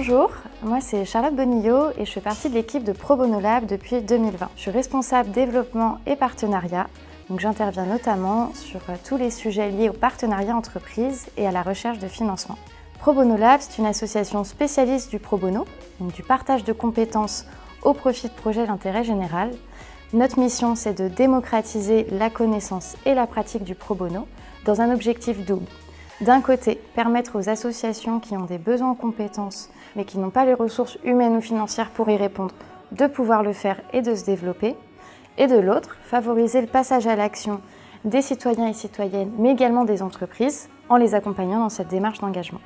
Bonjour, moi c'est Charlotte Bonillo et je fais partie de l'équipe de Pro Bono Lab depuis 2020. Je suis responsable développement et partenariat, donc j'interviens notamment sur tous les sujets liés au partenariat entreprise et à la recherche de financement. Pro Bono Lab, c'est une association spécialiste du pro bono, donc du partage de compétences au profit de projets d'intérêt général. Notre mission, c'est de démocratiser la connaissance et la pratique du pro bono dans un objectif double. D'un côté, permettre aux associations qui ont des besoins en compétences, mais qui n'ont pas les ressources humaines ou financières pour y répondre, de pouvoir le faire et de se développer. Et de l'autre, favoriser le passage à l'action des citoyens et citoyennes, mais également des entreprises, en les accompagnant dans cette démarche d'engagement.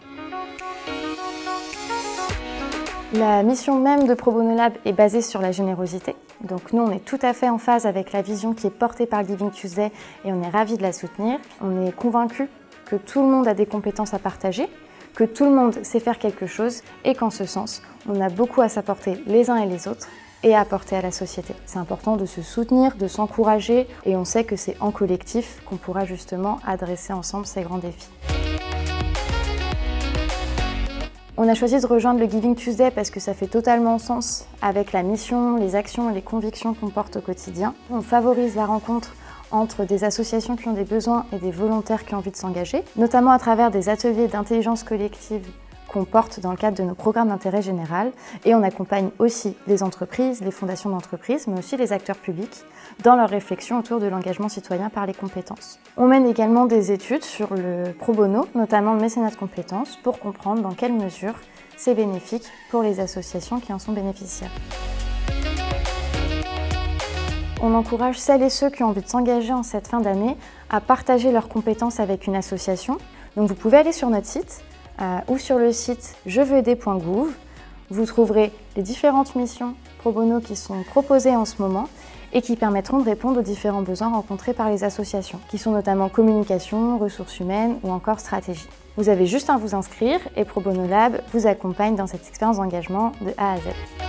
La mission même de Pro Bono Lab est basée sur la générosité. Donc nous, on est tout à fait en phase avec la vision qui est portée par Giving Tuesday et on est ravis de la soutenir. On est convaincus que tout le monde a des compétences à partager, que tout le monde sait faire quelque chose et qu'en ce sens, on a beaucoup à s'apporter les uns et les autres et à apporter à la société. C'est important de se soutenir, de s'encourager et on sait que c'est en collectif qu'on pourra justement adresser ensemble ces grands défis. On a choisi de rejoindre le Giving Tuesday parce que ça fait totalement sens avec la mission, les actions et les convictions qu'on porte au quotidien. On favorise la rencontre entre des associations qui ont des besoins et des volontaires qui ont envie de s'engager, notamment à travers des ateliers d'intelligence collective qu'on porte dans le cadre de nos programmes d'intérêt général. Et on accompagne aussi les entreprises, les fondations d'entreprises, mais aussi les acteurs publics dans leur réflexion autour de l'engagement citoyen par les compétences. On mène également des études sur le pro bono, notamment le mécénat de compétences, pour comprendre dans quelle mesure c'est bénéfique pour les associations qui en sont bénéficiaires. On encourage celles et ceux qui ont envie de s'engager en cette fin d'année à partager leurs compétences avec une association. Donc vous pouvez aller sur notre site ou sur le site jeveuxaider.gouv. Vous trouverez les différentes missions pro bono qui sont proposées en ce moment et qui permettront de répondre aux différents besoins rencontrés par les associations, qui sont notamment communication, ressources humaines ou encore stratégie. Vous avez juste à vous inscrire et Pro Bono Lab vous accompagne dans cette expérience d'engagement de A à Z.